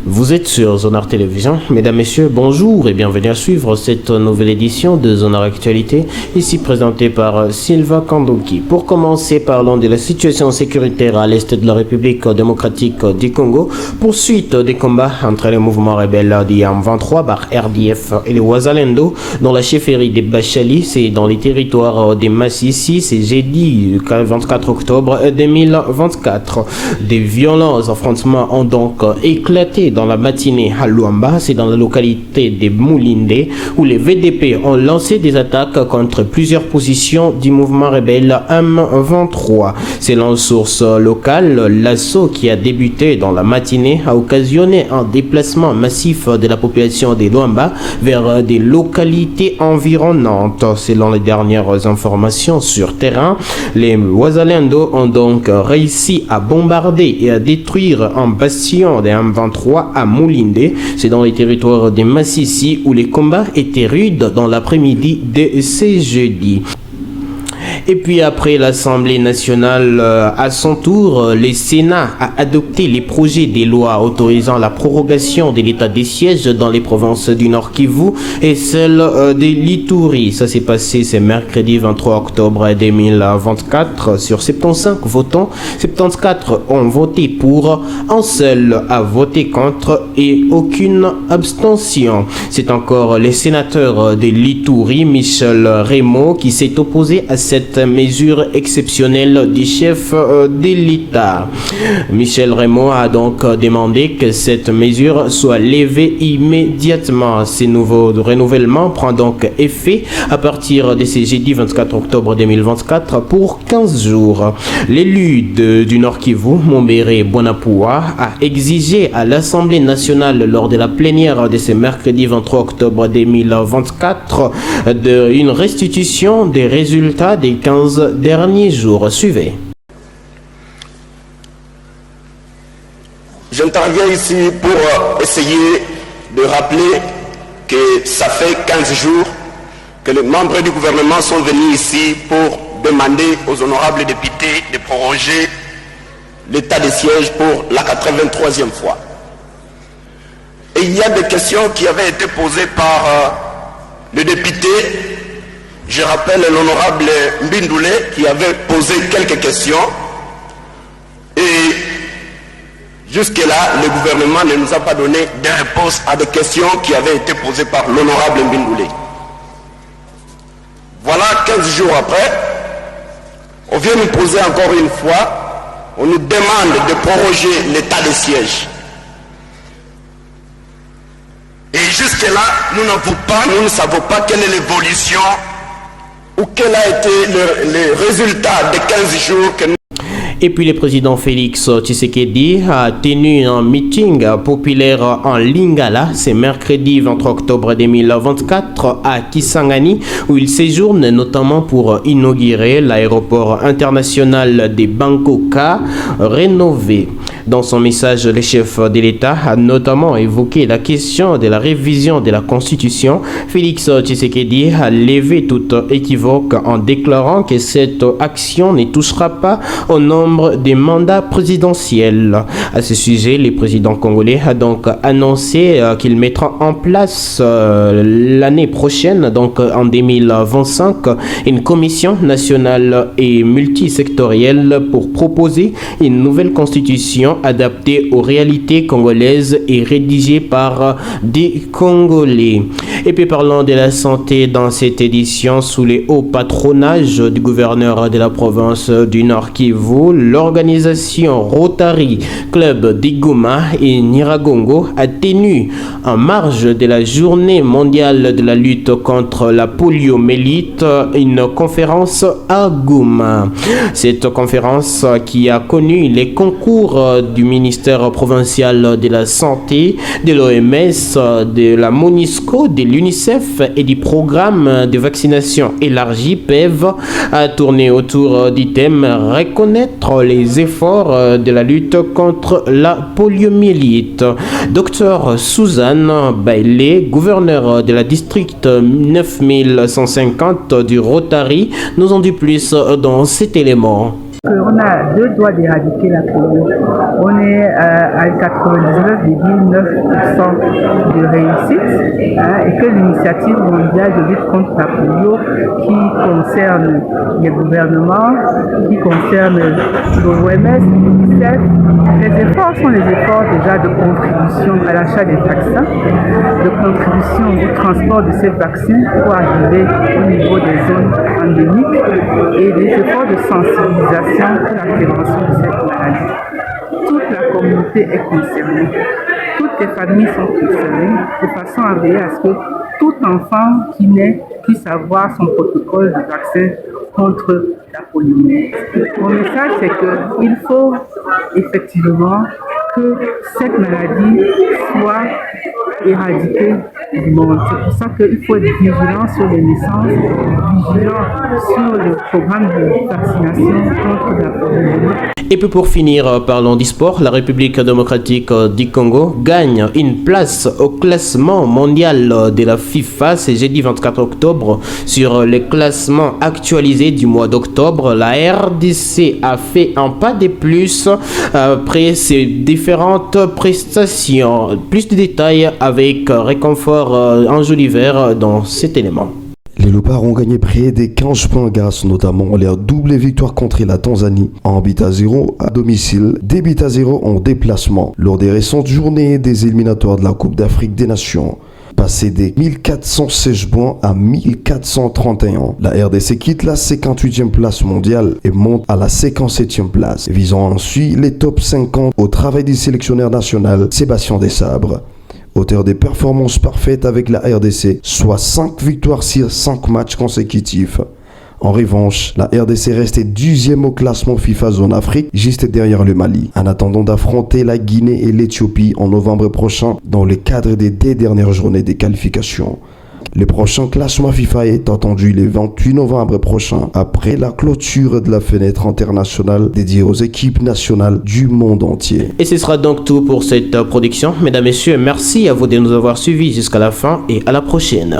Vous êtes sur Zonar Télévision. Mesdames, Messieurs, bonjour et bienvenue à suivre cette nouvelle édition de Zonar Actualité, ici présentée par Sylvain Kandoki. Pour commencer, parlons de la situation sécuritaire à l'est de la République démocratique du Congo. Poursuite des combats entre les mouvements rebelles du M23 par RDF et les Wazalendo dans la chefferie des Bachali, c'est dans les territoires des Massissi, c'est jeudi 24 octobre 2024. Des violents affrontements ont donc éclaté dans la matinée à Luamba, c'est dans la localité de Moulinde, où les VDP ont lancé des attaques contre plusieurs positions du mouvement rebelle M23. Selon source locale, l'assaut qui a débuté dans la matinée a occasionné un déplacement massif de la population de Luamba vers des localités environnantes. Selon les dernières informations sur terrain, les Wazalendo ont donc réussi à bombarder et à détruire un bastion des M23 à Moulinde, c'est dans les territoires des Massissi où les combats étaient rudes dans l'après-midi de ce jeudi. Et puis après l'Assemblée nationale, à son tour, le Sénat a adopté les projets de loi autorisant la prorogation de l'état des sièges dans les provinces du Nord Kivu et celle de l'Ituri. Ça s'est passé ce mercredi 23 octobre 2024. Sur 75 votants, 74 ont voté pour, un seul a voté contre et aucune abstention. C'est encore le sénateur de l'Ituri, Michel Remo, qui s'est opposé à cette mesure exceptionnelle du chef de l'État. Michel Remo a donc demandé que cette mesure soit levée immédiatement. Ce nouveau renouvellement prend donc effet à partir de ce jeudi 24 octobre 2024 pour 15 jours. L'élu du Nord Kivu, Mombere Bonapua, a exigé à l'Assemblée nationale lors de la plénière de ce mercredi 23 octobre 2024 une restitution des résultats des 15 derniers jours. Suivez. J'interviens ici pour essayer de rappeler que ça fait 15 jours que les membres du gouvernement sont venus ici pour demander aux honorables députés de proroger l'état de siège pour la 83e fois. Et il y a des questions qui avaient été posées par le député. Je rappelle l'honorable Mbindoulé qui avait posé quelques questions et jusque-là, le gouvernement ne nous a pas donné de réponses à des questions qui avaient été posées par l'honorable Mbindoulé. Voilà, 15 jours après, on vient nous poser encore une fois, on nous demande de proroger l'état de siège. Et jusque-là, nous ne savons pas quelle est l'évolution ou quel a été le résultat des 15 jours que nous... Et puis le président Félix Tshisekedi a tenu un meeting populaire en Lingala, c'est mercredi 23 octobre 2024 à Kisangani, où il séjourne notamment pour inaugurer l'aéroport international de Bankoka rénové. Dans son message, le chef de l'État a notamment évoqué la question de la révision de la Constitution. Félix Tshisekedi a levé toute équivoque en déclarant que cette action ne touchera pas au nombre des mandats présidentiels. À ce sujet, le président congolais a donc annoncé qu'il mettra en place l'année prochaine, donc en 2025, une commission nationale et multisectorielle pour proposer une nouvelle constitution adaptée aux réalités congolaises et rédigée par des Congolais. Et puis parlons de la santé dans cette édition sous les hauts patronages du gouverneur de la province du Nord Kivu, l'organisation Rotary Club d'Igoma et Nyiragongo a tenu en marge de la journée mondiale de la lutte contre la poliomyélite une conférence à Goma. Cette conférence qui a connu les concours du ministère provincial de la Santé, de l'OMS, de la MONUSCO, de l'UNICEF et du programme de vaccination élargie PEV a tourné autour du thème « Reconnaître les efforts de la lutte contre la poliomyélite ». Docteur Suzanne Bailey, gouverneur de la district 9150 du Rotary, nous en dit plus dans cet élément. On a deux doigts d'éradiquer la polio. On est à 99,9% de réussite, et que l'initiative mondiale de lutte contre la polio, qui concerne les gouvernements, qui concerne l'OMS, l'UNICEF, les efforts sont les efforts déjà de contribution à l'achat des vaccins, de contribution au transport de ces vaccins pour arriver au niveau des zones endémiques et des efforts de sensibilisation pour la prévention de cette maladie. Toute la communauté est concernée, toutes les familles sont concernées de façon à veiller à ce que tout enfant qui naît puisse avoir son protocole de vaccin contre la poliomyélite. Mon message, c'est qu'il faut effectivement que cette maladie soit éradiquée du monde. C'est pour ça qu'il faut être vigilant sur les naissances, vigilant sur le programme de vaccination contre la poliomyélite. Et puis pour finir, parlons du sport. La République démocratique du Congo gagne une place au classement mondial de la FIFA. C'est jeudi 24 octobre. Sur les classements actualisés du mois d'octobre, la RDC a fait un pas de plus après ses différentes prestations. Plus de détails avec Réconfort Anjou-L'Hiver dans cet élément. Les Léopards ont gagné près des 15 points grâce notamment à leur double victoire contre la Tanzanie en but à 0 à domicile, des buts à 0 en déplacement lors des récentes journées des éliminatoires de la Coupe d'Afrique des Nations. Passé des 1416 points à 1431, la RDC quitte la 58e place mondiale et monte à la 57e place, visant ensuite les top 50 au travail du sélectionneur national Sébastien Desabre. Auteur des performances parfaites avec la RDC, soit 5 victoires sur 5 matchs consécutifs. En revanche, la RDC restait 10e au classement FIFA Zone Afrique, juste derrière le Mali, en attendant d'affronter la Guinée et l'Éthiopie en novembre prochain dans le cadre des 2 dernières journées des qualifications. Le prochain classement FIFA est attendu le 28 novembre prochain, après la clôture de la fenêtre internationale dédiée aux équipes nationales du monde entier. Et ce sera donc tout pour cette production. Mesdames, Messieurs, merci à vous de nous avoir suivis jusqu'à la fin et à la prochaine.